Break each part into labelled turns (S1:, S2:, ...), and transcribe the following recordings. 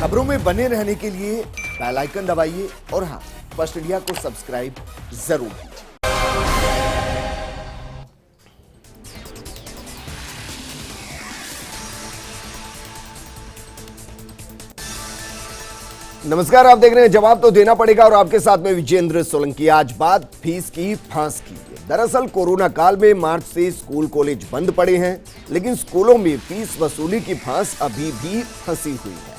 S1: खबरों में बने रहने के लिए बेल आइकन दबाइए और हाँ, फर्स्ट इंडिया को सब्सक्राइब जरूर कीजिए। नमस्कार, आप देख रहे हैं जवाब तो देना पड़ेगा और आपके साथ में विजेंद्र सोलंकी। आज बात फीस की फांस की है। दरअसल कोरोना काल में मार्च से स्कूल कॉलेज बंद पड़े हैं, लेकिन स्कूलों में फीस वसूली की फांस अभी भी फंसी हुई है।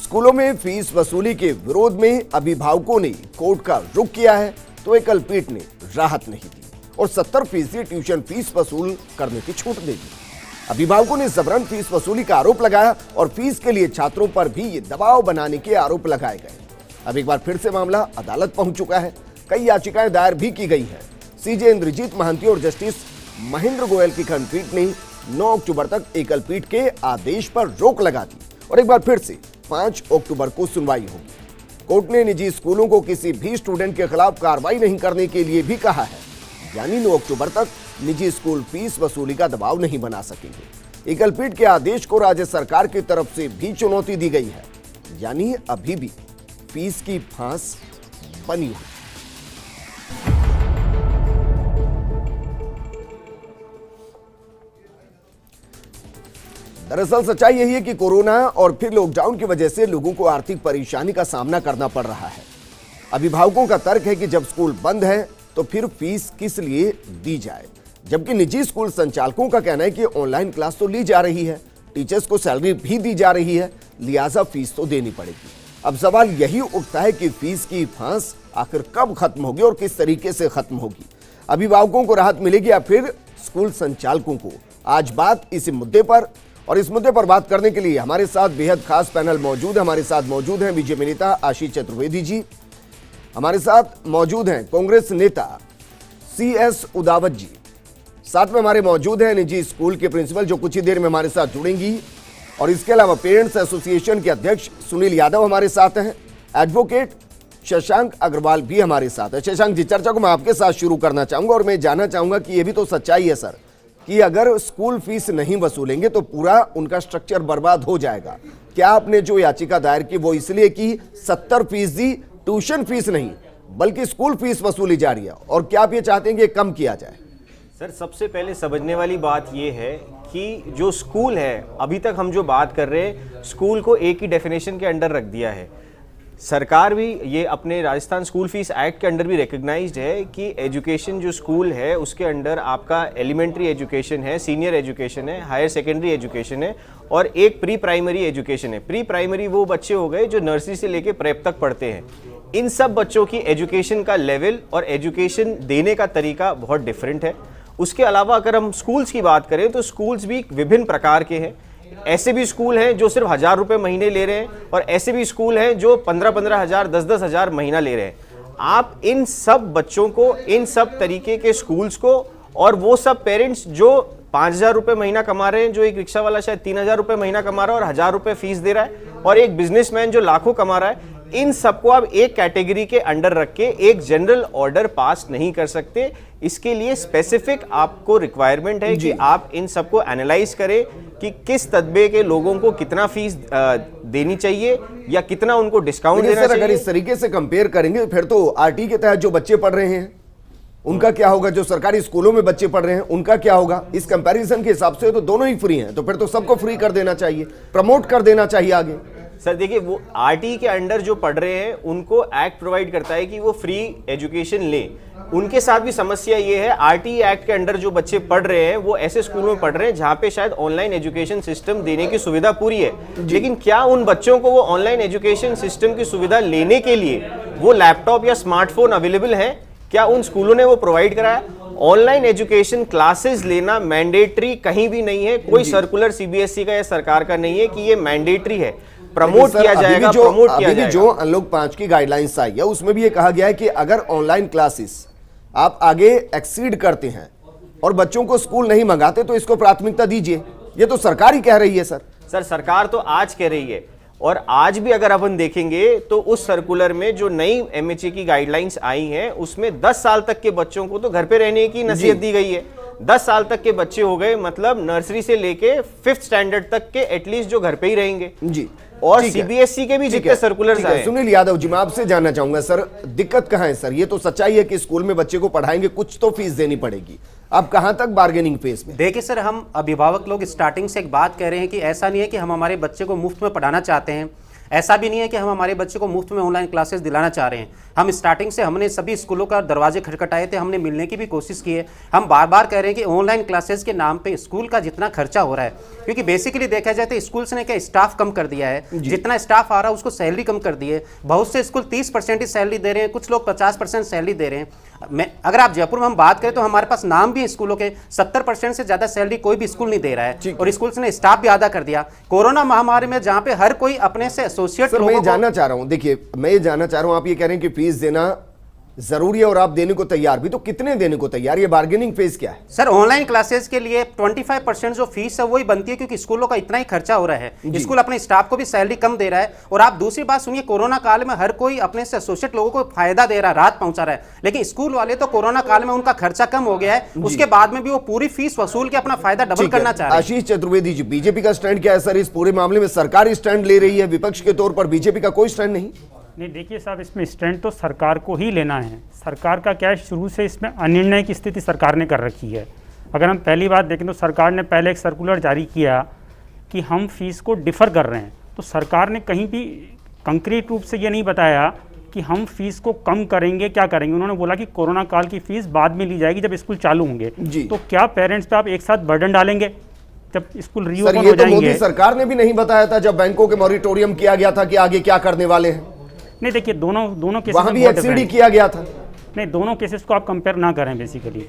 S1: स्कूलों में फीस वसूली के विरोध में अभिभावकों ने कोर्ट का रुख किया है, तो एकल पीठ ने राहत नहीं दी और 70% ट्यूशन फीस वसूल करने की छूट दे दी। अभिभावकों ने जबरन फीस वसूली का आरोप लगाया और फीस के लिए छात्रों पर भी ये दबाव बनाने के आरोप लगाए गए। अब एक बार फिर से मामला अदालत पहुंच चुका है। कई याचिकाएं दायर भी की गई है। सीजे इंद्रजीत महांती और जस्टिस महेंद्र गोयल की खंडपीठ ने 9 अक्टूबर तक एकल पीठ के आदेश पर रोक लगा दी और एक बार फिर से 5 अक्टूबर को सुनवाई होगी। कोर्ट ने निजी स्कूलों को किसी भी स्टूडेंट के खिलाफ कार्रवाई नहीं करने के लिए भी कहा है, यानी 9 अक्टूबर तक निजी स्कूल फीस वसूली का दबाव नहीं बना सकेंगे। एकल पीठ के आदेश को राज्य सरकार की तरफ से भी चुनौती दी गई है, यानी अभी भी फीस की फांस बनी हुई। दरअसल सच्चाई यही है कि कोरोना और फिर लॉकडाउन की वजह से लोगों को आर्थिक परेशानी का सामना करना पड़ रहा है। अभिभावकों का तर्क है कि जब स्कूल बंद है तो फिर फीस किस लिए दी जाए, जबकि निजी स्कूल संचालकों का कहना है कि ऑनलाइन क्लास तो ली जा रही है, टीचर्स को सैलरी भी दी जा रही है, लिहाजा फीस तो देनी पड़ेगी। अब सवाल यही उठता है कि फीस की फांस आखिर कब खत्म होगी और किस तरीके से खत्म होगी। अभिभावकों को राहत मिलेगी या फिर स्कूल संचालकों को? आज बात इसी मुद्दे पर, और इस मुद्दे पर बात करने के लिए हमारे साथ बेहद खास पैनल मौजूद है। हमारे साथ मौजूद हैं बीजेपी नेता आशीष चतुर्वेदी जी, हमारे साथ मौजूद हैं कांग्रेस नेता CS उदावत जी, साथ में हमारे मौजूद हैं निजी स्कूल के प्रिंसिपल जो कुछ ही देर में हमारे साथ जुड़ेंगी, और इसके अलावा पेरेंट्स एसोसिएशन के अध्यक्ष सुनील यादव हमारे साथ हैं, एडवोकेट शशांक अग्रवाल भी हमारे साथ है। शशांक जी, चर्चा को मैं आपके साथ शुरू करना चाहूंगा और मैं जानना चाहूंगा कि यह भी तो सच्चाई है सर कि अगर स्कूल फीस नहीं वसूलेंगे तो पूरा उनका स्ट्रक्चर बर्बाद हो जाएगा। क्या आपने जो याचिका दायर की वो इसलिए कि 70% ट्यूशन फीस नहीं बल्कि स्कूल फीस वसूली जा रही है, और क्या आप ये चाहते हैं कि कम किया जाए?
S2: सर, सबसे पहले समझने वाली बात ये है कि जो स्कूल है, अभी तक हम जो बात कर रहे हैं, स्कूल को एक ही डेफिनेशन के अंडर रख दिया है। सरकार भी ये अपने राजस्थान स्कूल फीस एक्ट के अंडर भी रिकग्नाइज्ड है कि एजुकेशन जो स्कूल है उसके अंडर आपका एलिमेंट्री एजुकेशन है, सीनियर एजुकेशन है, हायर सेकेंडरी एजुकेशन है और एक प्री प्राइमरी एजुकेशन है। प्री प्राइमरी वो बच्चे हो गए जो नर्सरी से लेके प्रेप तक पढ़ते हैं। इन सब बच्चों की एजुकेशन का लेवल और एजुकेशन देने का तरीका बहुत डिफरेंट है। उसके अलावा अगर हम स्कूल्स की बात करें तो स्कूल्स भी विभिन्न प्रकार के हैं। ऐसे भी स्कूल हैं जो सिर्फ 1000 रुपए महीने ले रहे हैं और ऐसे भी स्कूल हैं जो 15-15 हजार 10-10 हजार महीना ले रहे हैं। आप इन सब बच्चों को, इन सब तरीके के स्कूल्स को, और वो सब पेरेंट्स जो 5000 रुपए महीना कमा रहे हैं, जो एक रिक्शा वाला शायद 3000 रुपए महीना कमा रहा है और 1000 रुपए फीस दे रहा है, और एक बिजनेसमैन जो लाखों कमा रहा है, इन सबको आप एक कैटेगरी के अंडर रख के एक जनरल ऑर्डर पास नहीं कर सकते। इसके लिए स्पेसिफिक आपको रिक्वायरमेंट है कि आप इन सबको एनालाइज करें कि किस तबके के लोगों को कितना फीस देनी चाहिए या कितना उनको डिस्काउंट देना चाहिए।
S1: अगर इस तरीके से कंपेयर करेंगे फिर तो RT के तहत जो बच्चे पढ़ रहे हैं उनका क्या होगा, जो सरकारी स्कूलों में बच्चे पढ़ रहे हैं उनका क्या होगा? इस कंपैरिजन के हिसाब से तो दोनों ही फ्री हैं, तो फिर तो सबको फ्री कर देना चाहिए, प्रमोट कर देना चाहिए आगे।
S2: सर देखिए, वो RT के अंडर जो पढ़ रहे हैं उनको एक्ट प्रोवाइड करता है कि वो फ्री एजुकेशन लें। उनके साथ भी समस्या ये है, RT एक्ट के अंडर जो बच्चे पढ़ रहे हैं वो ऐसे स्कूलों में पढ़ रहे हैं जहां पे शायद ऑनलाइन एजुकेशन सिस्टम देने की सुविधा पूरी है, लेकिन क्या उन बच्चों को वो ऑनलाइन एजुकेशन सिस्टम की सुविधा लेने के लिए वो लैपटॉप या स्मार्टफोन अवेलेबल है? क्या उन स्कूलों ने वो प्रोवाइड कराया? ऑनलाइन एजुकेशन क्लासेस लेना मैंडेटरी कहीं भी नहीं है। कोई सर्कुलर CBSE का या सरकार का नहीं है कि ये मैंडेटरी है। प्रमोट किया जाएगा, प्रमोट किया जाएगा।
S1: जो अनलॉक 5 की गाइडलाइंस आई है उसमें भी ये कहा गया है कि अगर ऑनलाइन क्लासेस आप आगे एक्सीड करते हैं और बच्चों को स्कूल नहीं मंगाते तो इसको प्राथमिकता दीजिए। ये तो सरकार ही कह रही है सर।
S2: सरकार तो आज कह रही है, और आज भी अगर अपन देखेंगे तो उस सर्कुलर में जो नई MHA की गाइडलाइंस आई हैं उसमें 10 साल तक के बच्चों को तो घर पे रहने की नसीहत दी गई है। 10 साल तक के बच्चे हो गए, मतलब नर्सरी से लेके 5th स्टैंडर्ड तक के एटलीस्ट जो घर पे ही रहेंगे।
S1: जी,
S2: और
S1: ठीक है।
S2: सीबीएसई के भी
S1: ठीक
S2: जितने
S1: है,
S2: सर्कुलर्स
S1: ठीक है।
S2: आए।
S1: सुनील यादव जी, मैं आपसे जानना चाहूंगा सर, दिक्कत कहां है सर? ये तो सच्चाई है कि स्कूल में बच्चे को पढ़ाएंगे, कुछ तो फीस देनी पड़ेगी, अब कहां तक बार्गेनिंग फेस में?
S3: देखिए सर, हम अभिभावक लोग स्टार्टिंग से एक बात कह रहे हैं कि ऐसा नहीं है कि हम हमारे बच्चे को मुफ्त में पढ़ाना चाहते हैं, ऐसा भी नहीं है कि हम हमारे बच्चे को मुफ्त में ऑनलाइन क्लासेस दिलाना चाह रहे हैं। हम स्टार्टिंग से हमने सभी स्कूलों का दरवाजे खटखटाए थे, हमने मिलने की भी कोशिश की है। हम बार बार कह रहे हैं कि ऑनलाइन क्लासेस के नाम पे स्कूल का जितना खर्चा हो रहा है, क्योंकि बेसिकली देखा जाए तो स्कूल्स ने क्या स्टाफ कम कर दिया है, जितना स्टाफ आ रहा है उसको सैलरी कम कर दी है। बहुत से स्कूल 30% ही सैलरी दे रहे हैं, कुछ लोग 50% सैलरी दे रहे हैं। अगर आप जयपुर में हम बात करें तो हमारे पास नाम भी है स्कूलों के, 70% से ज्यादा सैलरी कोई भी स्कूल नहीं दे रहा है, और स्कूल्स ने स्टाफ भी आधा कर दिया। कोरोना महामारी में जहां पे हर कोई अपने से एसोसिएट
S1: सर, मैं जानना चाह रहा हूं, देखिए मैं ये जानना चाह रहा हूं, आप ये कह रहे हैं कि फीस देना जरूरी है और आप देने को तैयार भी, तो कितने देने को तैयार? ये बार्गेनिंग फेस क्या है
S3: सर? ऑनलाइन क्लासेस के लिए 25% जो फीस है वही बनती है, क्योंकि स्कूलों का इतना ही खर्चा हो रहा है। स्कूल अपने स्टाफ को भी सैलरी कम दे रहा है। और आप दूसरी बात सुनिए, कोरोना काल में हर कोई अपने से एसोसिएट लोगों को फायदा दे रहा है, राहत पहुंचा रहा है, लेकिन स्कूल वाले तो कोरोना काल में उनका खर्चा कम हो गया है, उसके बाद में भी वो पूरी फीस वसूल के अपना फायदा डबल करना चाह रहे हैं।
S1: आशीष चतुर्वेदी जी, बीजेपी का स्टैंड क्या है सर इस पूरे मामले में? सरकार स्टैंड ले रही है, विपक्ष के तौर पर बीजेपी का कोई स्टैंड नहीं?
S4: नहीं, देखिए साहब, इसमें स्टैंड तो सरकार को ही लेना है। सरकार का क्या है, शुरू से इसमें अनिर्णय की स्थिति सरकार ने कर रखी है। अगर हम पहली बात देखें तो सरकार ने पहले एक सर्कुलर जारी किया कि हम फीस को डिफ़र कर रहे हैं, तो सरकार ने कहीं भी कंक्रीट रूप से ये नहीं बताया कि हम फीस को कम करेंगे, क्या करेंगे। उन्होंने बोला कि कोरोना काल की फीस बाद में ली जाएगी जब स्कूल चालू होंगे। तो क्या पेरेंट्स पे आप एक साथ बर्डन डालेंगे जब स्कूल रीओपन हो जाएंगे?
S1: मोदी सरकार ने भी नहीं बताया था जब बैंकों के मॉरिटोरियम किया गया था कि आगे क्या करने वाले हैं?
S4: नहीं, देखिए दोनों केसेस
S1: वहां भी एक्सीडी किया गया था।
S4: नहीं, दोनों केसेस को आप कंपेयर ना करें, बेसिकली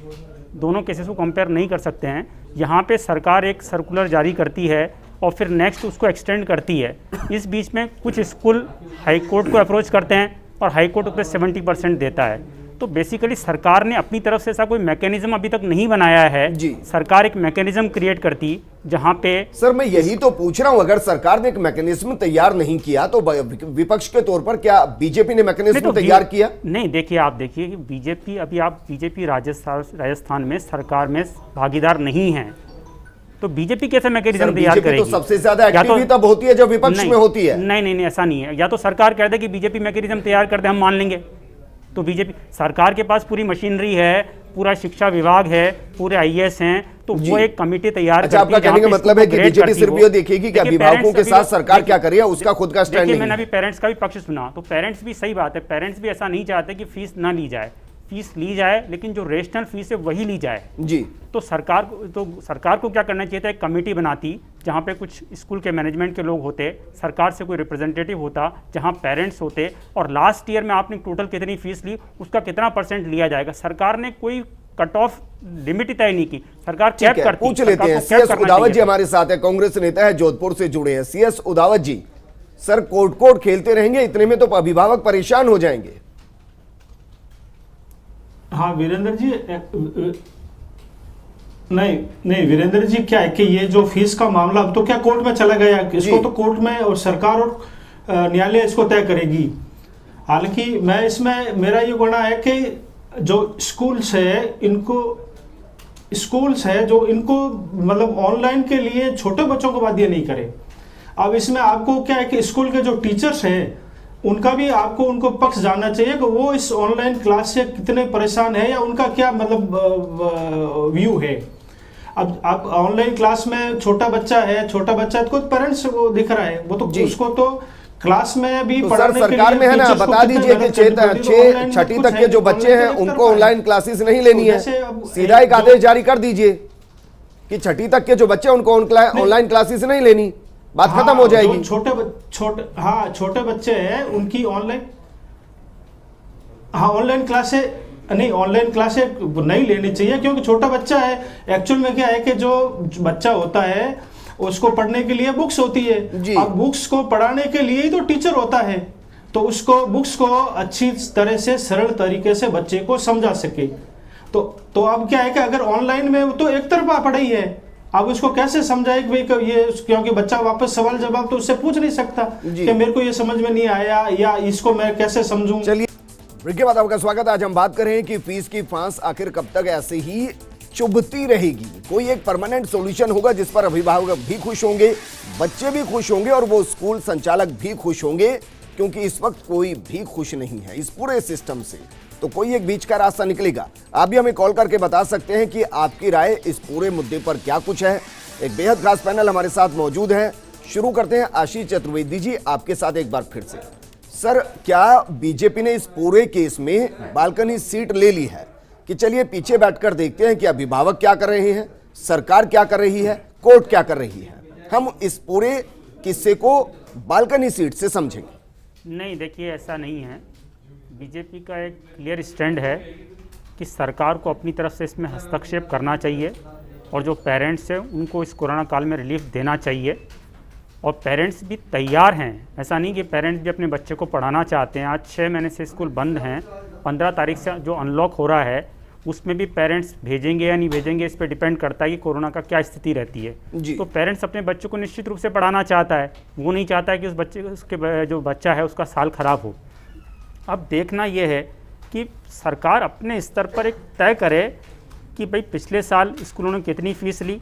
S4: दोनों केसेस को कंपेयर नहीं कर सकते हैं। यहाँ पे सरकार एक सर्कुलर जारी करती है और फिर नेक्स्ट उसको एक्सटेंड करती है। इस बीच में कुछ स्कूल हाई कोर्ट को अप्रोच करते हैं और हाई कोर्ट उस पर 70% देता है। तो बेसिकली सरकार ने अपनी तरफ से ऐसा कोई मैकेनिज्म अभी तक नहीं बनाया है। सरकार एक मैकेनिज्म क्रिएट करती जहां पे।
S1: सर, मैं यही तो पूछ रहा हूं, अगर सरकार ने एक मैकेनिज्म तैयार नहीं किया तो विपक्ष के तौर पर क्या बीजेपी ने मैकेनिज्म तैयार किया?
S4: नहीं, देखिए आप देखिए कि बीजेपी अभी आप बीजेपी राजस्थान में सरकार में भागीदार नहीं है, तो बीजेपी कैसे मैकेनिज्म तैयार करेगी?
S1: तो सबसे ज्यादा एक्टिव तब होती है जब विपक्ष में होती है।
S4: नहीं, ऐसा नहीं है। या तो सरकार कह दे कि बीजेपी मैकेनिज्म तैयार कर दे, हम मान लेंगे, तो बीजेपी सरकार के पास पूरी मशीनरी है, पूरा शिक्षा विभाग है, पूरे आईएएस हैं, तो वो एक कमेटी तैयार करती है।
S1: आपका कहने का मतलब है कि बीजेपी सिर्फ ये देखेगी कि अभिभावकों के साथ सरकार क्या करे, उसका खुद का स्टैंड नहीं।
S4: मैंने अभी पेरेंट्स का भी पक्ष सुना, तो पेरेंट्स भी सही बात है, पेरेंट्स भी ऐसा नहीं चाहते कि फीस ना ली जाए, फीस ली जाए, लेकिन जो रेशनल फीस है वही ली जाए
S1: जी।
S4: तो सरकार को क्या करना चाहिए था, एक कमेटी बनाती जहाँ पे कुछ स्कूल के मैनेजमेंट के लोग होते, सरकार से कोई रिप्रेजेंटेटिव होता, जहाँ पेरेंट्स होते, और लास्ट ईयर में आपने टोटल कितनी फीस ली, उसका कितना % लिया जाएगा। सरकार ने कोई कट ऑफ लिमिट तय नहीं की, सरकार कैप करती।
S1: पूछ लेते हैं, सीएस उदावत जी हमारे साथ है, कांग्रेस नेता है, जोधपुर से जुड़े हैं। सीएस उदावत जी, सर कोर्ट खेलते रहेंगे, इतने में तो अभिभावक परेशान हो जाएंगे।
S5: हाँ वीरेंद्र जी, नहीं वीरेंद्र जी, क्या है कि ये जो फीस का मामला अब तो क्या कोर्ट में चला गया, इसको तो कोर्ट में और सरकार और न्यायालय इसको तय करेगी। हालांकि मैं इसमें मेरा ये कहना है कि जो स्कूल्स है जो इनको मतलब ऑनलाइन के लिए छोटे बच्चों को बाध्य नहीं करे। अब इसमें आपको क्या है कि स्कूल के जो टीचर्स हैं उनका भी आपको उनको पक्ष जानना चाहिए कि वो इस ऑनलाइन क्लास से कितने परेशान है या उनका क्या मतलब व्यू है। अब आप ऑनलाइन क्लास में छोटा बच्चा तो पेरेंट्स वो दिख रहा है, वो तो उसको तो क्लास में भी
S1: तो सर सरकार में है ना, बता दीजिए कि 6ठी तक के जो बच्चे हैं उनको ऑनलाइन क्लासेस नहीं लेनी है, सीधा एक आदेश जारी कर दीजिए कि 6ठी तक के जो बच्चे उनको ऑनलाइन क्लासेस नहीं लेनी, बात खत्म हो जाएगी।
S5: छोटे बच्चे हैं उनकी ऑनलाइन क्लासें नहीं लेनी चाहिए, क्योंकि छोटा बच्चा है। एक्चुअल में क्या है कि जो बच्चा होता है उसको पढ़ने के लिए बुक्स होती है, अब बुक्स को पढ़ाने के लिए ही तो टीचर होता है, तो उसको बुक्स को अच्छी तरह से सरल तरीके से बच्चे को समझा सके। तो अब क्या है कि अगर ऑनलाइन में तो एक तरफा पढ़ाई है, अब उसको कैसे समझाए कि भाई ये, क्योंकि बच्चा वापस सवाल जवाब तो उससे पूछ नहीं सकता कि मेरे को ये समझ में नहीं आया या इसको मैं कैसे समझूं।
S1: चलिए, ब्रेक के बाद आपका स्वागत। आज हम बात कर रहे हैं कि फीस की फांस आखिर कब तक ऐसे ही चुभती रहेगी। कोई एक परमानेंट सॉल्यूशन होगा जिस पर अभिभावक भी खुश होंगे, बच्चे भी खुश होंगे और वो स्कूल संचालक भी खुश होंगे, क्योंकि इस वक्त कोई भी खुश नहीं है इस पूरे सिस्टम से। तो कोई एक बीच का रास्ता निकलेगा। आप भी हमें कॉल करके बता सकते हैं कि आपकी राय इस पूरे मुद्दे पर क्या कुछ है। एक बेहद खास पैनल हमारे साथ मौजूद है। शुरू करते हैं आशीष चतुर्वेदी जी, आपके साथ एक बार फिर से। सर, क्या बीजेपी ने इस पूरे केस में बालकनी सीट ले ली है कि चलिए पीछे बैठकर देखते हैं कि अभिभावक क्या कर रहे हैं, सरकार क्या कर रही है, कोर्ट क्या कर रही है, हम इस पूरे किस्से को बालकनी सीट से समझेंगे?
S4: नहीं, देखिए ऐसा नहीं है। बीजेपी का एक क्लियर स्टैंड है कि सरकार को अपनी तरफ से इसमें हस्तक्षेप करना चाहिए और जो पेरेंट्स हैं उनको इस कोरोना काल में रिलीफ देना चाहिए। और पेरेंट्स भी तैयार हैं, ऐसा नहीं कि पेरेंट्स भी अपने बच्चे को पढ़ाना चाहते हैं। आज 6 महीने से स्कूल बंद हैं, 15 तारीख से जो अनलॉक हो रहा है उसमें भी पेरेंट्स भेजेंगे या नहीं भेजेंगे, इस पर डिपेंड करता है कि कोरोना का क्या स्थिति रहती है। तो पेरेंट्स अपने बच्चों को निश्चित रूप से पढ़ाना चाहता है, वो नहीं चाहता है कि उस बच्चे उसके जो बच्चा है उसका साल खराब हो। अब देखना ये है कि सरकार अपने स्तर पर एक तय करे कि भाई पिछले साल स्कूलों ने कितनी फ़ीस ली,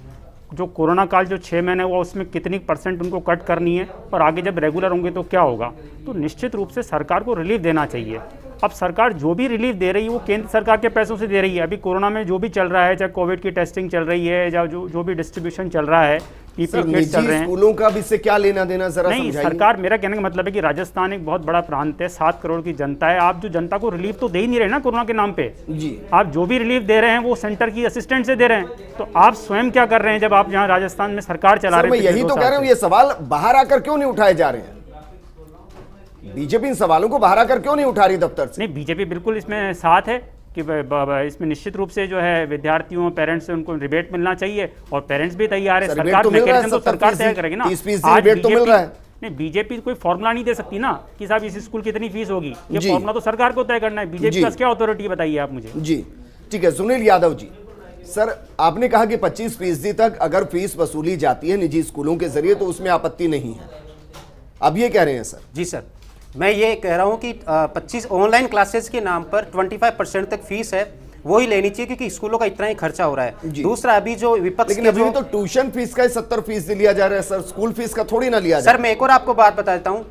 S4: जो कोरोना काल जो 6 महीने हुआ उसमें कितनी % उनको कट करनी है, और आगे जब रेगुलर होंगे तो क्या होगा। तो निश्चित रूप से सरकार को रिलीफ देना चाहिए। अब सरकार जो भी रिलीफ दे रही है वो केंद्र सरकार के पैसों से दे रही है। अभी कोरोना में जो भी चल रहा है, चाहे कोविड की टेस्टिंग चल रही है या जो भी डिस्ट्रीब्यूशन चल रहा है, पीपीई किट चल रहे हैं,
S1: स्कूलों का भी इससे क्या लेना देना, जरा
S4: नहीं
S1: समझाइए।
S4: सरकार, मेरा कहने का मतलब है कि राजस्थान एक बहुत बड़ा प्रांत है, 7 करोड़ की जनता है। आप जो जनता को रिलीफ तो दे ही नहीं रहे ना कोरोना के नाम पे
S1: जी।
S4: आप जो भी रिलीफ दे रहे हैं वो सेंटर की असिस्टेंट से दे रहे हैं। तो आप स्वयं क्या कर रहे हैं जब आप यहाँ राजस्थान में सरकार चला रहे
S1: मैं
S4: हैं?
S1: यही तो कह रहा हूँ, ये सवाल बाहर आकर क्यों नहीं उठाए जा रहे हैं? बीजेपी इन सवालों को बाहर आकर क्यों नहीं उठा रही दफ्तर से?
S4: नहीं, बीजेपी बिल्कुल इसमें साथ है कि इसमें निश्चित रूप से जो है विद्यार्थियों पेरेंट्स से उनको रिबेट मिलना चाहिए, और पेरेंट्स भी तैयार है। सरकार मैकेनिज्म तो सरकार तय करेगी ना।
S1: 30% रिबेट तो मिल रहा है।
S4: नहीं, बीजेपी कोई फॉर्मूला नहीं दे सकती ना कि साहब इस स्कूल की इतनी फीस होगी, ये फॉर्मूला तो सरकार को तय करना है। बीजेपी का क्या अथॉरिटी बताइए आप मुझे।
S1: जी ठीक है। सुनील यादव जी, सर आपने कहा कि 25% तक अगर फीस वसूली जाती है निजी स्कूलों के जरिए तो उसमें आपत्ति नहीं है, अब ये कह रहे हैं सर?
S3: जी सर, मैं ये कह रहा हूँ कि 25 ऑनलाइन क्लासेस के नाम पर 25% तक फीस है, वो ही लेनी चाहिए, क्योंकि स्कूलों का इतना ही खर्चा हो रहा है। दूसरा, अभी जो विपक्ष,
S1: लेकिन अभी तो ट्यूशन फीस का 70% लिया जा रहा है सर, स्कूल फीस का थोड़ी ना लिया जा रहा है।
S3: सर मैं एक और आपको बात बता देता हूँ,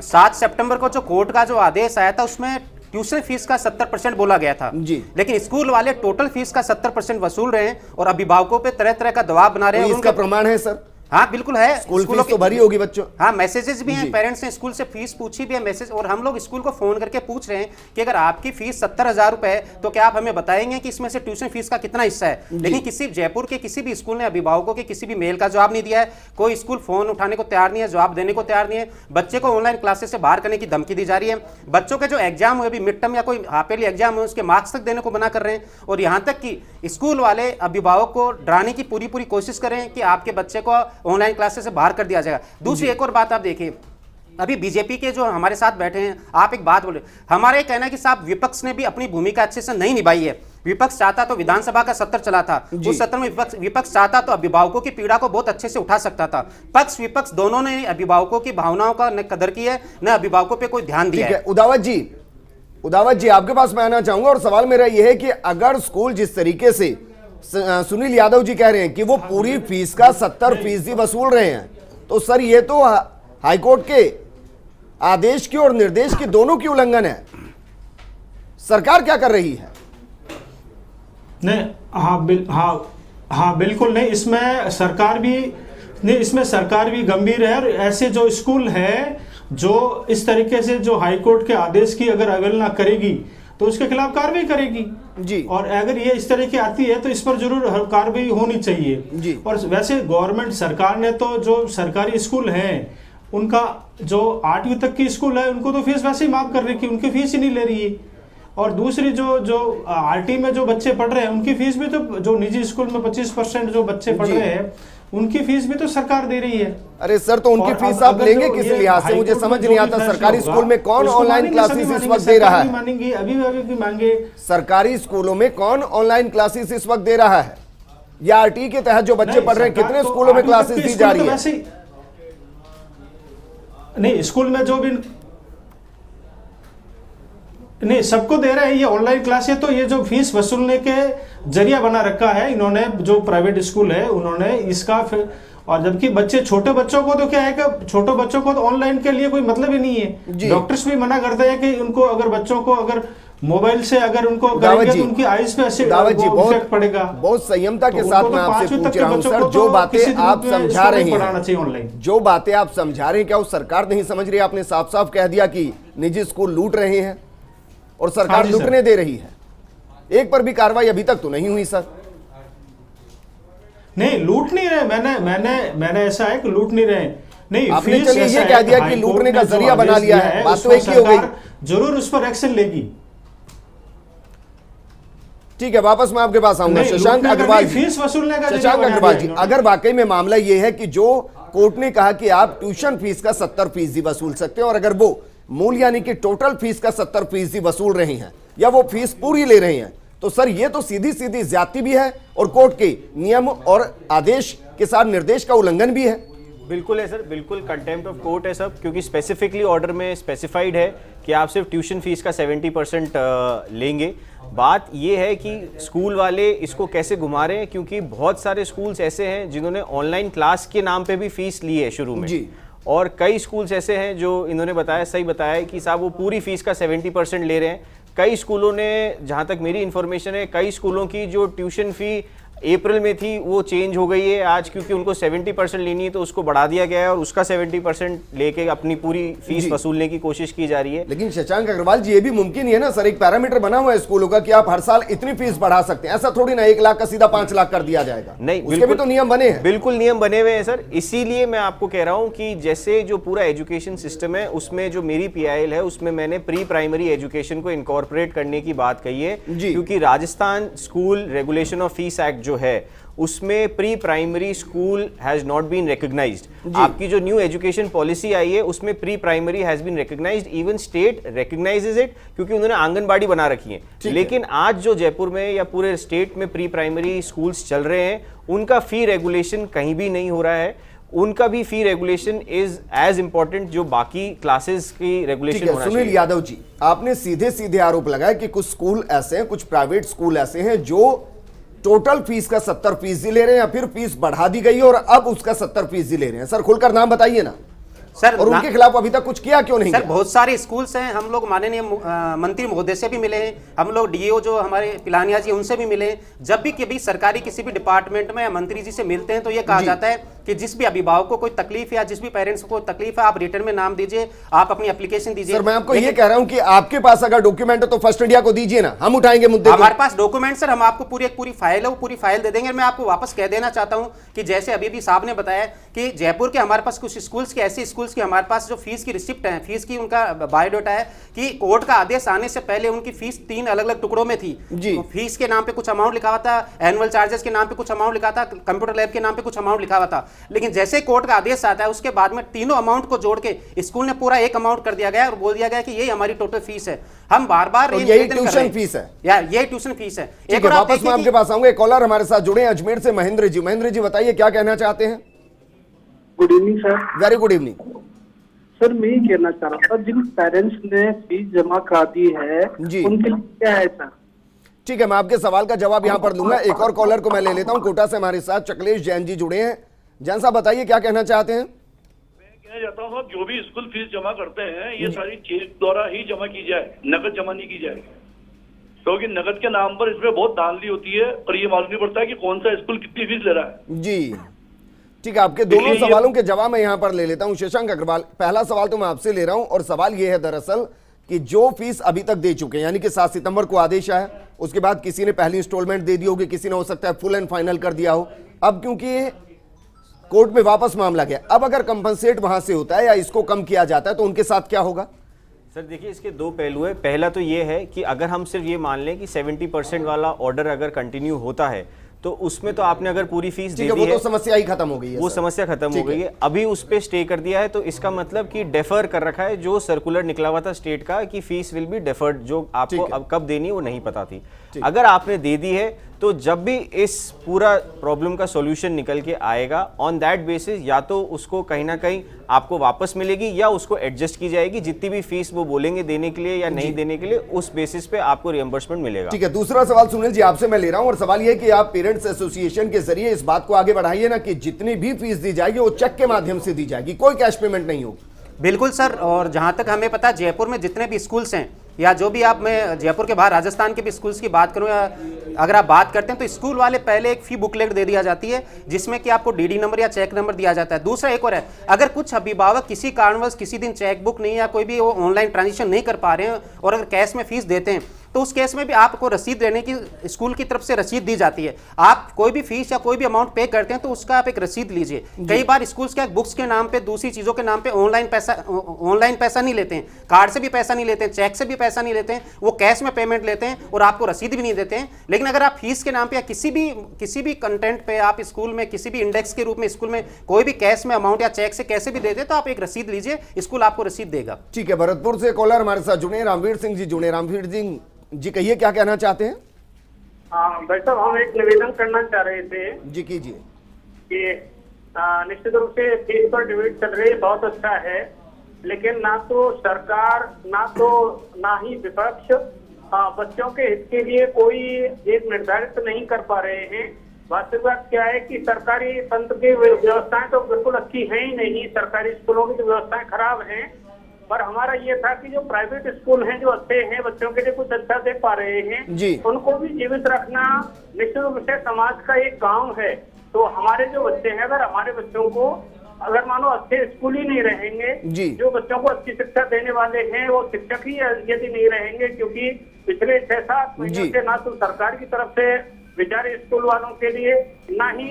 S3: 7 सितंबर को जो कोर्ट का जो आदेश आया था उसमें ट्यूशन फीस का 70% बोला गया था
S1: जी।
S3: लेकिन स्कूल वाले टोटल फीस का 70% वसूल रहे हैं और अभिभावकों पे तरह तरह का दबाव बना रहे हैं।
S1: इसका प्रमाण है सर?
S3: हाँ बिल्कुल है,
S1: स्कूल फीस तो भरी होगी बच्चों।
S3: हाँ, मैसेजेस भी हैं, पेरेंट्स ने स्कूल से फीस पूछी भी है मैसेज, और हम लोग स्कूल को फोन करके पूछ रहे हैं कि अगर आपकी फीस 70,000 रुपए है तो क्या आप हमें बताएंगे कि इसमें से ट्यूशन फीस का कितना हिस्सा है। लेकिन किसी जयपुर के किसी भी स्कूल ने अभिभावकों के किसी भी मेल का जवाब नहीं दिया है। कोई स्कूल फोन उठाने को तैयार नहीं है, जवाब देने को तैयार नहीं है। बच्चे को ऑनलाइन क्लासेस से बाहर करने की धमकी दी जा रही है। बच्चों के जो एग्जाम हुए, अभी मिड टर्म या कोई हाफ ईयरली एग्जाम हुए, उसके मार्क्स तक देने को मना कर रहे हैं। और यहाँ तक कि स्कूल वाले अभिभावक को डराने की पूरी कोशिश कर रहे हैं कि आपके बच्चे को ऑनलाइन क्लासेस से बाहर कर दिया जाएगा। दूसरी एक और बात आप देखिए, अभी बीजेपी के जो हमारे साथ बैठे हैं, आप एक बात बोले, हमारा ये कहना है कि साहब विपक्ष ने भी अपनी भूमिका अच्छे से नहीं निभाई है। विपक्ष चाहता तो विधानसभा का सत्र चला था, उस सत्र में विपक्ष चाहता तो अभिभावकों की पीड़ा को बहुत अच्छे से उठा सकता था। पक्ष विपक्ष दोनों ने अभिभावकों की भावनाओं का न कदर की है, न अभिभावकों पे कोई ध्यान दिया है।
S1: उदावत जी आपके पास मैं आना चाहूंगा, और सवाल मेरा यह है कि अगर स्कूल जिस तरीके से सुनील यादव जी कह रहे हैं कि वो पूरी फीस का 70% वसूल रहे हैं, तो सर ये तो हाईकोर्ट के आदेश की और निर्देश की दोनों की उल्लंघन है। सरकार क्या कर रही है?
S5: नहीं, हाँ बिल्कुल नहीं, इसमें सरकार भी गंभीर है। और ऐसे जो स्कूल है जो इस तरीके से जो हाईकोर्ट के आदेश की अगर अवहेलना करेगी तो उसके खिलाफ कार्रवाई करेगी
S1: जी।
S5: और अगर ये इस तरह की आती है तो इस पर जरूर कार्रवाई होनी चाहिए
S1: जी।
S5: और वैसे गवर्नमेंट सरकार ने तो जो सरकारी स्कूल हैं उनका जो 8वीं तक की स्कूल है उनको तो फीस वैसे ही माफ कर रही है, उनकी फीस ही नहीं ले रही है। और दूसरी जो आरटी में जो बच्चे पढ़ रहे हैं उनकी फीस भी तो, जो निजी स्कूल में 25% जो बच्चे पढ़ रहे हैं उनकी फीस भी तो सरकार दे रही है।
S1: अरे सर, तो उनकी फीस आप लेंगे किस लिहाज से? मुझे समझ नहीं आता। सरकारी स्कूल में कौन ऑनलाइन क्लासेस इस वक्त दे रहा है?
S5: मानेंगे अभी भी मांगे।
S1: सरकारी स्कूलों में कौन ऑनलाइन क्लासेस इस वक्त दे रहा है? या आरटी के तहत जो बच्चे पढ़ रहे हैं, कितने स्कूलों में क्लासेस दी जा रही है?
S5: नहीं, स्कूल में जो भी नहीं, सबको दे रहे हैं ये ऑनलाइन क्लास है, तो ये जो फीस वसूलने के जरिया बना रखा है इन्होंने, जो प्राइवेट स्कूल है उन्होंने इसका और जबकि बच्चे, छोटे बच्चों को तो क्या है कि छोटे बच्चों को तो ऑनलाइन के लिए कोई मतलब ही नहीं है। डॉक्टर्स भी मना करते हैं कि उनको अगर बच्चों को अगर मोबाइल से अगर उनको करेंगे तो उनकी आईज पे इफेक्ट पड़ेगा।
S1: बहुत संयमता के साथ मैं आपसे पूछ रहा हूं सर, जो बातें आप समझा रहे हैं, जो बातें आप समझा रहे हैं, क्या वो सरकार नहीं समझ रही? आपने साफ साफ कह दिया कि निजी स्कूल लूट रहे हैं और सरकार लूटने दे रही है। एक पर भी कार्रवाई अभी तक तो नहीं हुई सर।
S5: नहीं, लूट नहीं रहे, मैंने ऐसा है कि लूट नहीं रहे। नहीं,
S1: आपने चलिए ये कह दिया कि लूटने का जरिया बना लिया है, बात तो एक ही हो गई।
S5: जरूर उस पर एक्शन लेगी।
S1: ठीक है, वापस मैं आपके पास आऊंगा। शशांक अग्रवाल,
S5: फीस वसूलने का
S1: शशांक अग्रवाल जी, अगर वाकई में मामला ये है कि जो कोर्ट ने कहा कि आप ट्यूशन फीस का 70% वसूल सकते हैं और अगर वो मूल यानी कि टोटल फीस का 70% वसूल रहे हैं या वो फीस पूरी ले रहे हैं, तो सर ये तो सीधी सीधी ज्यादती भी है और कोर्ट के नियम और आदेश के साथ निर्देश का उल्लंघन भी है।
S2: बिल्कुल है सर, बिल्कुल कंटेम्प्ट ऑफ कोर्ट है सब, क्योंकि स्पेसिफिकली ऑर्डर में स्पेसिफाइड है कि आप सिर्फ ट्यूशन फीस का 70% लेंगे। बात ये है कि स्कूल वाले इसको कैसे घुमा रहे हैं, क्योंकि बहुत सारे स्कूल्स ऐसे हैं जिन्होंने ऑनलाइन क्लास के नाम पे भी फीस ली है शुरू में जी। और कई स्कूल्स ऐसे हैं जो इन्होंने बताया, सही बताया कि साहब वो पूरी फीस का 70% ले रहे हैं। कई स्कूलों ने, जहाँ तक मेरी इन्फॉर्मेशन है, कई स्कूलों की जो ट्यूशन फी अप्रैल में थी वो चेंज हो गई है आज, क्योंकि उनको 70% लेनी है तो उसको बढ़ा दिया गया है और उसका 70% लेके अपनी पूरी फीस वसूलने की कोशिश की जा रही है।
S1: लेकिन शशांक अग्रवाल जी, ये भी मुमकिन ही है ना सर, एक पैरामीटर बना हुआ है स्कूलों का कि आप हर साल इतनी फीस बढ़ा सकते हैं। ऐसा थोड़ी ना 1 लाख का सीधा 5 लाख कर दिया जाएगा।
S2: नहीं,
S1: उसके भी तो नियम बने हैं।
S2: बिल्कुल नियम बने हुए हैं सर, इसीलिए मैं आपको कह रहा हूं कि जैसे जो पूरा एजुकेशन सिस्टम है उसमें जो मेरी PIL है उसमें मैंने प्री प्राइमरी एजुकेशन को इनकॉर्पोरेट करने की बात कही है, क्योंकि Rajasthan school regulation of fees act जो है उसमें pre primary school has not been recognised. आपकी जो न्यू एजुकेशन पॉलिसी आई है उसमें pre primary has been recognised, even state recognises it, क्योंकि उन्होंने आंगनबाड़ी बना रखी है। लेकिन आज जो जयपुर में या पूरे स्टेट में प्री प्राइमरी स्कूल्स चल रहे हैं उनका फी रेगुलेशन कहीं भी नहीं हो रहा है। उनका भी फी रेगुलेशन इज एज इंपॉर्टेंट जो बाकी क्लासेस की रेगुलेशन होना चाहिए।
S1: सुनील यादव जी, आपने सीधे सीधे आरोप लगाया कि कुछ स्कूल ऐसे हैं, कुछ प्राइवेट स्कूल ऐसे हैं जो टोटल फीस का 70% ले रहे हैं या फिर फीस बढ़ा दी गई है और अब उसका 70% ले रहे हैं। सर खुलकर नाम बताइए ना
S3: सर,
S1: और उनके खिलाफ अभी तक कुछ किया क्यों नहीं?
S3: सर बहुत सारे स्कूल्स हैं, हम लोग माननीय मंत्री महोदय से भी मिले हैं, हम लोग DO जो हमारे पिलानिया जी उनसे भी मिले हैं। जब भी कभी सरकारी किसी भी डिपार्टमेंट में या मंत्री जी से मिलते हैं तो ये कहा जाता है कि जिस भी अभिभावक को कोई तकलीफ या जिस भी पेरेंट्स को कोई तकलीफ है आप रिटर्न में नाम दीजिए, आप अपनी एप्लीकेशन दीजिए।
S1: सर मैं आपको ये कह रहा हूं कि आपके पास अगर डॉक्यूमेंट है तो फर्स्ट इंडिया को दीजिए ना, हम उठाएंगे मुद्दे।
S3: हमारे पास डॉक्यूमेंट सर, हम आपको पूरी फाइल है वो पूरी फाइल दे देंगे। मैं आपको वापस कह देना चाहता हूं कि जैसे अभी भी साहब ने बताया कि जयपुर के हमारे पास कुछ स्कूल्स के ऐसे स्कूल्स के हमारे पास जो फीस की रिसिप्ट है, फीस की उनका बायोडाटा है कि कोर्ट का आदेश आने से पहले उनकी फीस 3 अलग अलग टुकड़ों में थी जी। तो फीस के नाम पे कुछ अमाउंट लिखा हुआ था, एनुअल चार्जेस के नाम पे कुछ अमाउंट लिखा था, कंप्यूटर लैब के नाम पे कुछ अमाउंट लिखा हुआ था। लेकिन जैसे कोर्ट का आदेश आता है उसके बाद में तीनों अमाउंट को जोड़ के स्कूल ने पूरा एक अमाउंट कर दिया गया और बोल दिया गया कि यही हमारी टोटल फीस है। हम बार बार
S1: यही ट्यूशन फीस है
S3: या ये ट्यूशन फीस है।
S1: एक वापस मैं आपके पास आऊंगा, एक कॉलर हमारे साथ जुड़े अजमेर से, महेंद्र जी। महेंद्र जी बताइए क्या कहना चाहते हैं?
S6: Good evening sir.
S1: Very good evening
S6: sir. मैं ये कहना चाह रहा था, जिन पेरेंट्स ने फीस जमा करा दी है उनके लिए क्या है सर?
S1: ठीक है, मैं आपके सवाल का जवाब यहां पर दूंगा। एक और कॉलर को मैं ले लेता हूं, कोटा से हमारे साथ चकलेश जैन जी जुड़े हैं। जैन साहब बताइए क्या कहना चाहते हैं?
S7: मैं कहना चाहता हूँ जो भी स्कूल फीस जमा करते हैं ये सारी चेक द्वारा ही जमा की जाए, नकद जमा नहीं की जाए, क्योंकि नकद के नाम पर इसमें बहुत धांधली होती है और ये मालूम नहीं पड़ता है कि कौन सा स्कूल कितनी फीस ले रहा है।
S1: जी ठीक है, आपके दोनों सवालों के जवाब मैं यहां पर ले लेता हूं। शशांक अग्रवाल, पहला सवाल तो मैं आपसे ले रहा हूं और सवाल यह है दरअसल कि जो फीस अभी तक दे चुके हैं, यानी कि 7 सितंबर को आदेश आया, उसके बाद किसी ने पहली इंस्टॉलमेंट दे दी होगी, किसी ने हो सकता है फुल एंड फाइनल कर दिया हो। अब क्योंकि कोर्ट में वापस मामला गया, अब अगर कंपनसेट वहां से होता है या इसको कम किया जाता है तो उनके साथ क्या होगा?
S2: सर देखिए, इसके 2 पहलू है। पहला तो ये है कि अगर हम सिर्फ ये मान लें कि 70% वाला ऑर्डर अगर कंटिन्यू होता है तो उसमें तो आपने अगर पूरी फीस दे दी है,
S1: वो तो समस्या ही खत्म हो गई है।
S2: वो समस्या खत्म हो गई है। अभी उस पे स्टे कर दिया है तो इसका मतलब कि डेफर कर रखा है, जो सर्कुलर निकला हुआ था स्टेट का कि फीस विल बी डेफर्ड, जो आपको अब कब देनी है वो नहीं पता थी। अगर आपने दे दी है तो जब भी इस पूरा प्रॉब्लम का सॉल्यूशन निकल के आएगा, ऑन दैट बेसिस या तो उसको कहीं ना कहीं आपको वापस मिलेगी या उसको एडजस्ट की जाएगी, जितनी भी फीस वो बोलेंगे देने के लिए या नहीं देने के लिए, उस बेसिस पे आपको रियम्बर्समेंट मिलेगा।
S1: ठीक है, दूसरा सवाल सुनील जी आपसे मैं ले रहा हूं, और सवाल यह कि आप पेरेंट्स एसोसिएशन के जरिए इस बात को आगे बढ़ाइए ना कि जितनी भी फीस दी जाएगी वो चेक के माध्यम से दी जाएगी, कोई कैश पेमेंट नहीं होगी।
S3: बिल्कुल सर, और जहां तक हमें पता है जयपुर में जितने भी स्कूल्स हैं या जो भी आप, मैं जयपुर के बाहर राजस्थान के भी स्कूल्स की बात करूं, या अगर आप बात करते हैं तो स्कूल वाले पहले एक फी बुकलेट दे दिया जाती है जिसमें कि आपको डीडी नंबर या चेक नंबर दिया जाता है। दूसरा एक और है, अगर कुछ अभिभावक किसी कारणवश किसी दिन चेक बुक नहीं या कोई भी वो ऑनलाइन ट्रांजेक्शन नहीं कर पा रहे हैं और अगर कैश में फीस देते हैं तो उस केस में भी आपको रसीद देने की स्कूल की तरफ से रसीद दी जाती है। आप कोई भी फीस या कोई भी अमाउंट पे करते हैं तो उसका आप एक रसीद लीजिए। कई बार स्कूल्स के बुक्स के नाम पे, दूसरी चीजों के नाम पे ऑनलाइन पैसा नहीं लेते हैं, कार्ड से भी पैसा नहीं लेते हैं, चेक से भी पैसा नहीं लेते हैं, वो कैश में पेमेंट लेते हैं और आपको रसीद भी नहीं देते हैं। लेकिन अगर आप फीस के नाम पे या किसी भी कंटेंट पे आप स्कूल में किसी भी इंडेक्स के रूप में स्कूल में कोई भी कैश में अमाउंट या चेक से कैसे भी दे दे तो आप एक रसीद लीजिए, स्कूल आपको रसीद देगा।
S1: ठीक है, भरतपुर से कॉलर हमारे साथ जुड़े रामवीर सिंह जी जुड़े। रामवीर जी कहिए क्या कहना चाहते हैं?
S8: हाँ भाई साहब, हम एक निवेदन करना चाह रहे थे
S1: जी कीजिए।
S8: कि निश्चित रूप से फीस पर डिबेट चल रही है, बहुत अच्छा है, लेकिन ना तो सरकार ना ही विपक्ष बच्चों के हित के लिए कोई एक निर्धारित नहीं कर पा रहे हैं। वास्तविक बात क्या है कि सरकारी तंत्र की व्यवस्थाएं तो बिल्कुल अच्छी है ही नहीं, सरकारी स्कूलों की तो व्यवस्थाएं खराब हैं। पर हमारा ये था कि जो प्राइवेट स्कूल हैं जो अच्छे हैं, बच्चों के लिए कुछ अच्छा दे पा रहे हैं
S1: जी, उनको
S8: भी जीवित रखना निश्चित रूप से समाज का एक काम है। तो हमारे जो बच्चे हैं, अगर हमारे बच्चों को अगर मानो अच्छे स्कूल ही नहीं रहेंगे जी, जो बच्चों को अच्छी शिक्षा देने वाले हैं वो शिक्षक ही यदि नहीं रहेंगे, क्योंकि पिछले 6-7 महीनों से ना तो सरकार की तरफ से बेचारे स्कूल वालों के लिए ना ही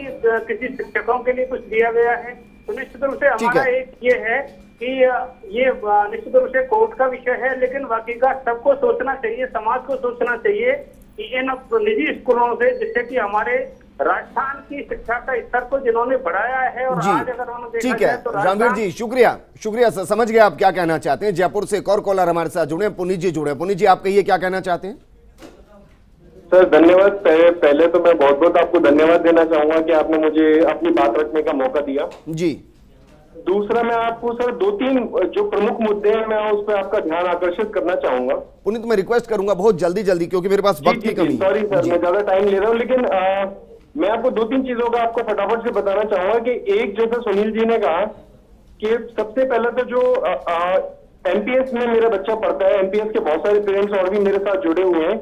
S8: किसी शिक्षकों के लिए कुछ दिया गया है। तो निश्चित रूप से हमारा एक ये है कि ये निश्चित रूप से कोर्ट का विषय है, लेकिन बाकी का सबको सोचना चाहिए, समाज को सोचना चाहिए कि इन निजी स्कूलों से, जिससे कि हमारे राजस्थान की शिक्षा का स्तर को जिन्होंने बढ़ाया है और आज अगर उन्होंने देखा जाए तो
S1: रामवीर जी शुक्रिया सर, समझ गए आप क्या कहना चाहते हैं। जयपुर से एक और कॉलर हमारे साथ जुड़े, पुनीत जी जुड़े। पुनीत जी आप कहिए क्या कहना चाहते हैं?
S9: सर धन्यवाद। पहले तो मैं बहुत बहुत आपको धन्यवाद देना चाहूंगा कि आपने मुझे अपनी बात रखने का मौका दिया जी। दूसरा मैं आपको सर 2-3 जो प्रमुख मुद्दे हैं मैं उस पर आपका ध्यान आकर्षित करना चाहूंगा।
S1: पुनीत मैं रिक्वेस्ट करूंगा बहुत जल्दी क्योंकि मेरे पास वक्त की कमी।
S9: सॉरी सर, मैं ज्यादा टाइम ले रहा हूँ, लेकिन मैं आपको 2-3 चीजों का आपको फटाफट से बताना चाहूंगा कि एक जैसा सुनील जी ने कहा कि सबसे पहले तो जो एमपीएस में मेरा बच्चा पढ़ता है, एमपीएस के बहुत सारे पेरेंट्स और भी मेरे साथ जुड़े हुए हैं।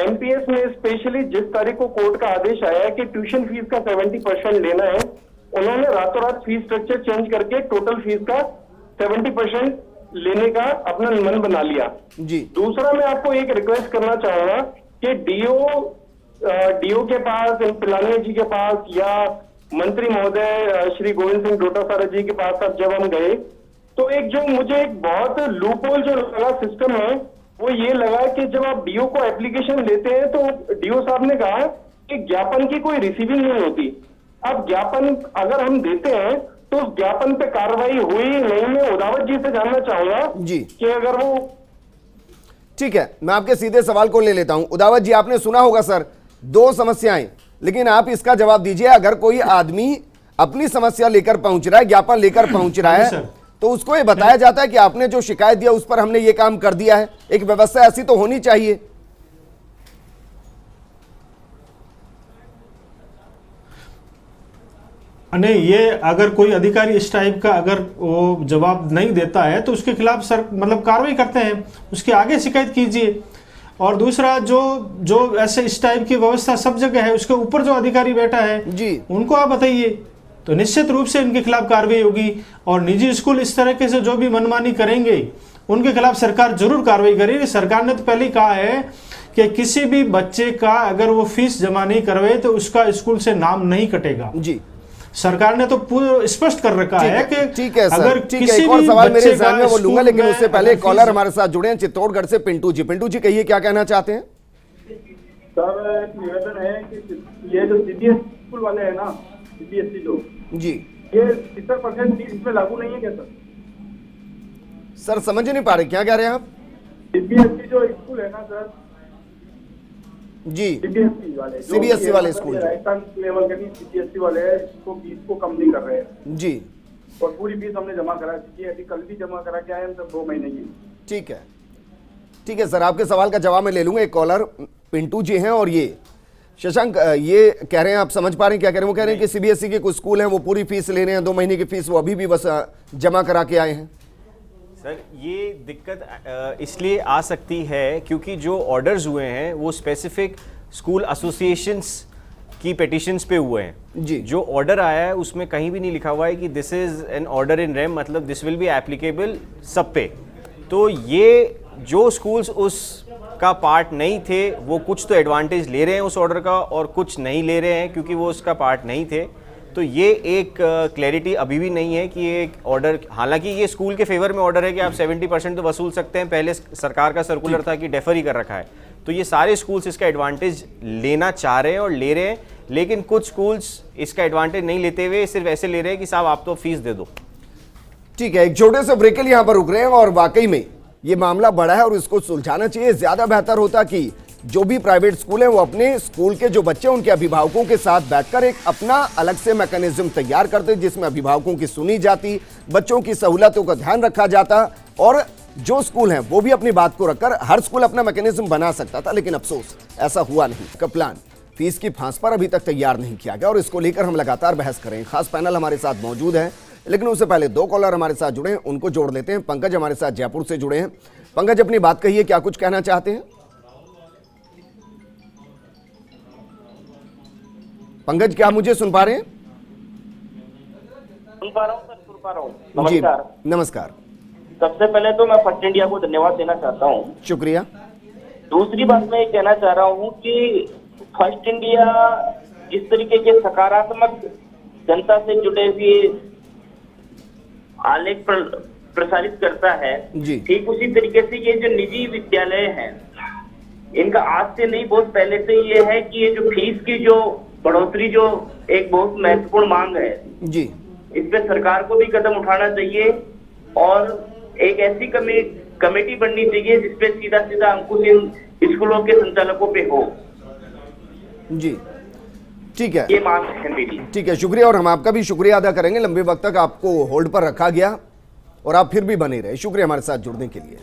S9: एमपीएस में स्पेशली जिस तारीख को कोर्ट का आदेश आया है कि ट्यूशन फीस का 70% लेना है, उन्होंने रातों रात फीस स्ट्रक्चर चेंज करके टोटल फीस का 70% लेने का अपना मन बना लिया जी। दूसरा मैं आपको एक रिक्वेस्ट करना चाहूंगा कि डीओ के पास, पिलानिया जी के पास या मंत्री महोदय श्री गोविंद सिंह डोटासरा जी के पास अब जब हम गए तो एक जो मुझे एक बहुत लूपहोल जो लगा सिस्टम है वो ये लगा कि जब आप डीओ को एप्लीकेशन लेते हैं तो डीओ साहब ने कहा कि ज्ञापन की कोई रिसीविंग नहीं होती। अब ज्ञापन अगर हम देते हैं तो उस ज्ञापन पे कार्रवाई हुई नहीं, मैं उदावत जी से जानना चाहूंगा जी कि अगर वो।
S1: ठीक है, मैं आपके सीधे सवाल को ले लेता हूं। उदावत जी आपने सुना होगा सर 2 समस्याएं, लेकिन आप इसका जवाब दीजिए। अगर कोई आदमी अपनी समस्या लेकर पहुंच रहा है, ज्ञापन लेकर पहुंच रहा है, तो उसको ये बताया जाता है कि आपने जो शिकायत दिया उस पर हमने ये काम कर दिया है। एक व्यवस्था ऐसी तो होनी चाहिए।
S5: नहीं, ये अगर कोई अधिकारी इस टाइप का अगर वो जवाब नहीं देता है तो उसके खिलाफ मतलब कार्रवाई करते हैं, उसके आगे शिकायत कीजिए। और दूसरा जो ऐसे इस टाइप की व्यवस्था सब जगह है, उसके ऊपर जो अधिकारी बैठा है जी, उनको आप बताइए, तो निश्चित रूप से इनके खिलाफ कार्रवाई होगी। और निजी स्कूल इस तरह से जो भी मनमानी करेंगे उनके खिलाफ सरकार जरूर कार्रवाई करेगी। सरकार ने तो पहले ही कहा है कि किसी भी बच्चे का अगर वो फीस जमा नहीं करवाए तो उसका स्कूल से नाम नहीं कटेगा जी। सरकार ने तो पूरा स्पष्ट कर रखा है कि
S1: ठीक है
S5: अगर
S1: किसी एक और सवाल मेरे ध्यान में वो लूंगा, लेकिन उससे पहले कॉलर हमारे साथ जुड़े हैं चित्तौड़गढ़ से पिंटू जी। पिंटू जी कहिए क्या कहना चाहते हैं?
S10: सर एक निवेदन है कि ये जो सीबीएसई स्कूल वाले हैं ना, सीबीएसई जो
S1: जी,
S10: ये 70% फीस में लागू नहीं है क्या सर?
S1: सर समझ नहीं पा रहे क्या कह रहे हैं आप?
S10: सीबीएसई जो स्कूल है ना सर,
S1: जी
S10: सीबीएसई वाले, जो
S1: सीबीएसई वाले स्कूल,
S10: राजस्थान लेवल के नहीं, सीबीएसई वाले हैं, इसको फीस को कम नहीं कर रहे हैं
S1: जी,
S10: और पूरी फीस हमने जमा करा चुकी है, अभी कल भी जमा करा के आए हम, सब 2 महीने की।
S1: ठीक है, ठीक है सर, आपके सवाल का जवाब मैं ले लूंगा। एक कॉलर पिंटू जी हैं और ये शशांक ये कह रहे हैं, आप समझ पा रहे हैं क्या कह रहे हैं? वो कह रहे हैं कि सीबीएसई के कुछ स्कूल हैं वो पूरी फीस ले रहे हैं, 2 महीने की फीस वो अभी भी बस जमा करा के आए हैं।
S2: सर ये दिक्कत इसलिए आ सकती है क्योंकि जो ऑर्डर्स हुए हैं वो स्पेसिफिक स्कूल एसोसिएशंस की पिटिशंस पे हुए हैं
S1: जी।
S2: जो ऑर्डर आया है उसमें कहीं भी नहीं लिखा हुआ है कि this is an order in rem, मतलब दिस विल बी एप्लीकेबल सब पे। तो ये जो स्कूल्स उस का पार्ट नहीं थे वो कुछ तो एडवांटेज ले रहे हैं उस ऑर्डर का और कुछ नहीं ले रहे हैं क्योंकि वो उसका पार्ट नहीं थे। तो ये एक क्लैरिटी अभी भी नहीं है कि ये ऑर्डर, हालांकि ये स्कूल के फेवर में ऑर्डर है कि आप 70% तो वसूल सकते हैं, पहले सरकार का सर्कुलर था कि डेफर ही कर रखा है। तो ये सारे स्कूल्स इसका एडवांटेज लेना चाह रहे हैं और ले रहे हैं, लेकिन कुछ स्कूल्स इसका एडवांटेज नहीं लेते हुए सिर्फ ऐसे ले रहे हैं कि साहब आप तो फीस दे दो।
S1: ठीक है, एक छोटे से ब्रेक के लिए यहाँ पर रुक रहे हैं और वाकई में ये मामला बड़ा है और इसको सुलझाना चाहिए। ज्यादा बेहतर होता कि जो भी प्राइवेट स्कूल है वो अपने स्कूल के जो बच्चे उनके अभिभावकों के साथ बैठकर एक अपना अलग से मैकेनिज्म तैयार करते जिसमें अभिभावकों की सुनी जाती, बच्चों की सहूलतों का ध्यान रखा जाता और जो स्कूल हैं वो भी अपनी बात को रखकर हर स्कूल अपना मैकेनिज्म बना सकता था। लेकिन अफसोस ऐसा हुआ नहीं। का प्लान फीस की फांस पर अभी तक तैयार नहीं किया गया और इसको लेकर हम लगातार बहस करें। खास पैनल हमारे साथ मौजूद है, लेकिन उससे पहले 2 कॉलर हमारे साथ जुड़े हैं, उनको जोड़ लेते हैं। पंकज हमारे साथ जयपुर से जुड़े हैं। पंकज अपनी बात कहिए, क्या कुछ कहना चाहते हैं? पंकज क्या मुझे सुन पा रहे हैं?
S11: सुन पा रहा हूँ सर, सुन पा रहा हूँ।
S1: जी
S11: नमस्कार।
S1: नमस्कार।
S11: सबसे पहले तो मैं फर्स्ट इंडिया को धन्यवाद देना चाहता हूँ।
S1: शुक्रिया।
S11: दूसरी बात मैं ये कहना चाह रहा हूँ कि फर्स्ट इंडिया जिस तरीके के सकारात्मक जनता से जुड़े हुए आलेख प्रसारित करता है, ठीक उसी तरीके से ये जो निजी विद्यालय हैं इनका आज से नहीं बहुत पहले से ये है कि ये जो फीस की जो बढ़ोतरी जो एक बहुत महत्वपूर्ण मांग है
S1: जी,
S11: इस पे सरकार को भी कदम उठाना चाहिए और एक ऐसी कमेटी बननी चाहिए जिसपे सीधा सीधा अंकुश इन स्कूलों के संचालकों पे हो।
S1: जी ठीक है,
S11: ये मांग है मेरी।
S1: ठीक है, शुक्रिया। और हम आपका भी शुक्रिया अदा करेंगे, लंबे वक्त तक आपको होल्ड पर रखा गया और आप फिर भी बने रहे। शुक्रिया हमारे साथ जुड़ने के लिए।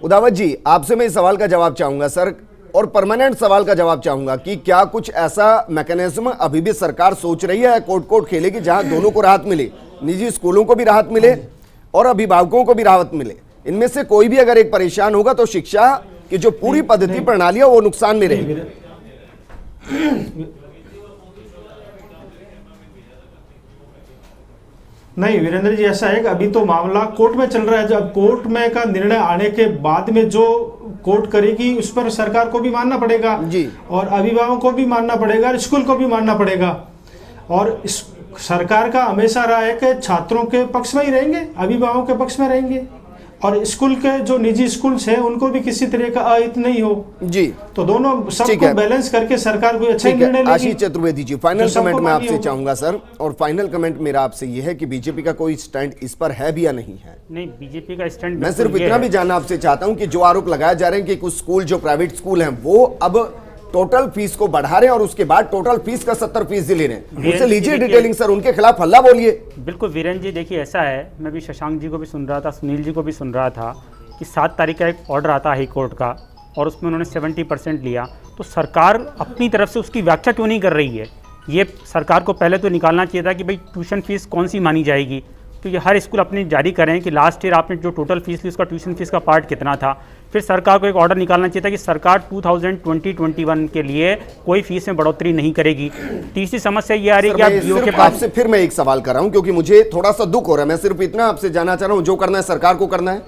S1: उदावत जी, आपसे मैं इस सवाल का जवाब चाहूंगा सर, और परमानेंट सवाल का जवाब चाहूंगा कि क्या कुछ ऐसा मैकेनिज्म अभी भी सरकार सोच रही है कोर्ट कोर्ट खेलेगी जहां दोनों को राहत मिले, निजी स्कूलों को भी राहत मिले और अभिभावकों को भी राहत मिले? इनमें से कोई भी अगर एक परेशान होगा तो शिक्षा की जो पूरी पद्धति प्रणाली है वो नुकसान में रहेगी।
S5: नहीं वीरेंद्र जी, ऐसा है कि अभी तो मामला कोर्ट में चल रहा है। जब कोर्ट में का निर्णय आने के बाद में जो कोर्ट करेगी उस पर सरकार को भी मानना पड़ेगा
S1: जी, और
S5: अभिभावकों को भी मानना पड़ेगा और स्कूल को भी मानना पड़ेगा। और सरकार का हमेशा रहा है कि छात्रों के पक्ष में ही रहेंगे, अभिभावकों के पक्ष में रहेंगे और स्कूल के जो निजी स्कूल्स हैं उनको भी किसी तरह का अहित नहीं हो
S1: जी।
S5: तो दोनों सबको बैलेंस करके सरकार को अच्छा निर्णय लेगी।
S1: आशीष चतुर्वेदी जी, फाइनल कमेंट मैं आपसे चाहूंगा सर, और फाइनल कमेंट मेरा आपसे ये है कि बीजेपी का कोई स्टैंड इस पर है भी या नहीं है?
S4: नहीं, बीजेपी का स्टैंड
S1: मैं सिर्फ इतना भी जानना आपसे चाहता हूं कि जो आरोप लगाए जा रहे हैं कि कुछ स्कूल जो प्राइवेट स्कूल हैं वो अब टोटल फीस को बढ़ा रहे हैं और उसके बाद टोटल फीस का 70% ले रहे हैं, उसे लीजिए डिटेलिंग सर, उनके खिलाफ हल्ला बोलिए।
S4: बिल्कुल वीरेंद्र जी, देखिए ऐसा है, मैं भी शशांक जी को भी सुन रहा था, सुनील जी को भी सुन रहा था कि 7 तारीख का एक ऑर्डर आता है हाई कोर्ट का और उसमें उन्होंने 70% लिया। तो सरकार अपनी तरफ से उसकी व्याख्या क्यों नहीं कर रही है? ये सरकार को पहले तो निकालना चाहिए था कि भाई ट्यूशन फीस कौन सी मानी जाएगी, तो ये हर स्कूल अपनी जारी करें कि लास्ट ईयर आपने जो टोटल फीस ली उसका ट्यूशन फीस का पार्ट कितना था। फिर सरकार को एक ऑर्डर निकालना चाहिए था कि सरकार 2020-21 के लिए कोई फीस में बढ़ोतरी नहीं करेगी। तीसरी समस्या ये आ रही है कि
S1: आपसे फिर मैं एक सवाल कर रहा हूं क्योंकि मुझे थोड़ा सा दुख हो रहा है। मैं सिर्फ इतना आपसे जानना चाह रहा हूं, जो करना है सरकार को करना है,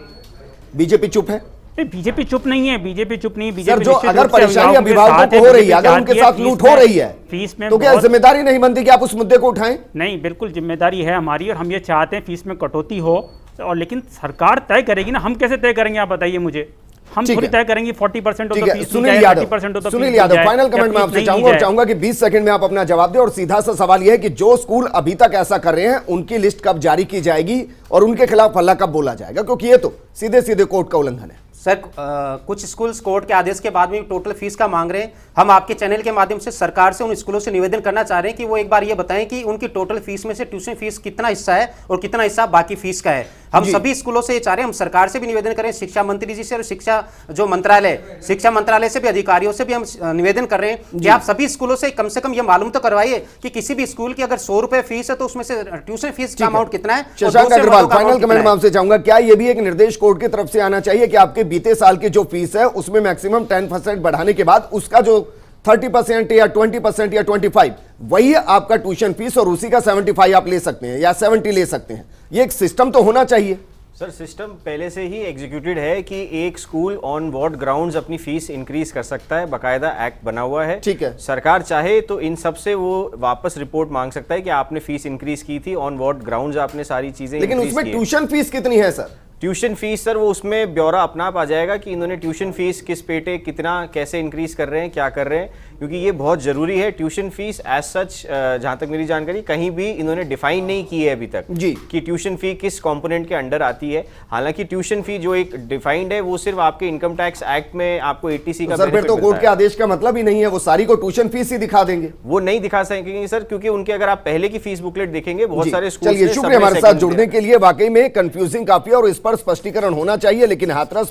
S1: बीजेपी चुप है?
S4: बीजेपी चुप नहीं है, बीजेपी चुप नहीं।
S1: सर, जो अगर परेशानी अभिभावकों को हो रही है, अगर उनके साथ लूट हो रही है
S4: फीस में,
S1: तो क्या जिम्मेदारी नहीं बनती कि आप उस मुद्दे को उठाएं?
S4: नहीं, बिल्कुल जिम्मेदारी है हमारी और हम ये चाहते हैं फीस में कटौती हो, और लेकिन सरकार तय करेगी ना, हम कैसे तय करेंगे आप बताइए मुझे? हम थोड़ी तय करेंगे 40% of the fees.
S1: Sunil Yadav, final comment मैं आपसे चाहूंगा और चाहूंगा कि 20 सेकंड में आप अपना जवाब दें। और सीधा सा सवाल यह है कि जो स्कूल अभी तक ऐसा कर रहे हैं उनकी लिस्ट कब जारी की जाएगी और उनके खिलाफ हल्ला कब बोला जाएगा, क्योंकि ये तो सीधे सीधे कोर्ट का उल्लंघन है।
S3: सर कुछ स्कूल्स कोर्ट के आदेश के बाद में टोटल फीस का मांग रहे हैं। हम आपके चैनल के माध्यम से सरकार से उन स्कूलों से निवेदन करना चाह रहे हैं कि वो एक बार ये बताएं कि उनकी टोटल फीस में से ट्यूशन फीस कितना हिस्सा है और कितना हिस्सा बाकी फीस का है। हम सभी स्कूलों से ये चाह रहे हैं, हम सरकार से भी निवेदन करें, शिक्षा मंत्री जी से और शिक्षा मंत्रालय से भी, अधिकारियों से भी हम निवेदन कर रहे हैं कि आप सभी स्कूलों से कम ये मालूम तो करवाइए कि किसी भी स्कूल की अगर 100 रुपए फीस है तो उसमें से ट्यूशन फीस का अमाउंट कितना है।
S1: शशांक अग्रवाल, फाइनल कमेंट मैं आपसे चाहूंगा, क्या ये भी एक निर्देश कोर्ट की तरफ से आना चाहिए कि आपके बीते साल की जो फीस है उसमें मैक्सिमम 10% बढ़ाने के बाद उसका जो 30% या 20% या 25 वही आपका ट्यूशन फीस और उसी का 75 आप ले सकते हैं या 70 ले सकते हैं? ये एक सिस्टम तो होना चाहिए।
S2: सर सिस्टम पहले से ही एग्जीक्यूटेड है कि एक स्कूल ऑन वार्ड ग्राउंड्स अपनी फीस इंक्रीज कर सकता है, बकायदा एक्ट बना हुआ है।
S1: ठीक है,
S2: सरकार चाहे तो इन सब से वो वापस रिपोर्ट मांग सकता है कि आपने फीस इंक्रीज की थी, ऑन वार्ड ग्राउंड्स आपने सारी चीजें,
S1: लेकिन उसमें ट्यूशन फीस कितनी है सर?
S2: ट्यूशन फीस सर वो उसमें ब्यौरा अपना आप आ जाएगा कि इन्होंने ट्यूशन फीस किस पेटे कितना कैसे इंक्रीज कर रहे हैं, क्या कर रहे हैं, क्योंकि ये बहुत जरूरी है। ट्यूशन फीस एज सच जहां तक मेरी जानकारी कहीं भी इन्होंने डिफाइन नहीं की है अभी तक
S1: जी
S2: कि ट्यूशन फी किस कंपोनेंट के अंडर आती है। हालांकि ट्यूशन फी जो एक डिफाइंड है वो सिर्फ आपके इनकम टैक्स एक्ट में आपको एटीसी का
S1: सर, फिर तो कोर्ट के आदेश का मतलब ही नहीं है, वो सारी को ट्यूशन फीस ही दिखा देंगे।
S2: वो नहीं दिखा सकेंगे सर, क्योंकि उनके अगर आप पहले की फीस बुकलेट देखेंगे बहुत सारे स्कूल।
S1: चलिए, शुक्रिया हमारे साथ जुड़ने के लिए। वाकई में कंफ्यूजिंग काफी और इस पर स्पष्टीकरण होना चाहिए, लेकिन हाथरस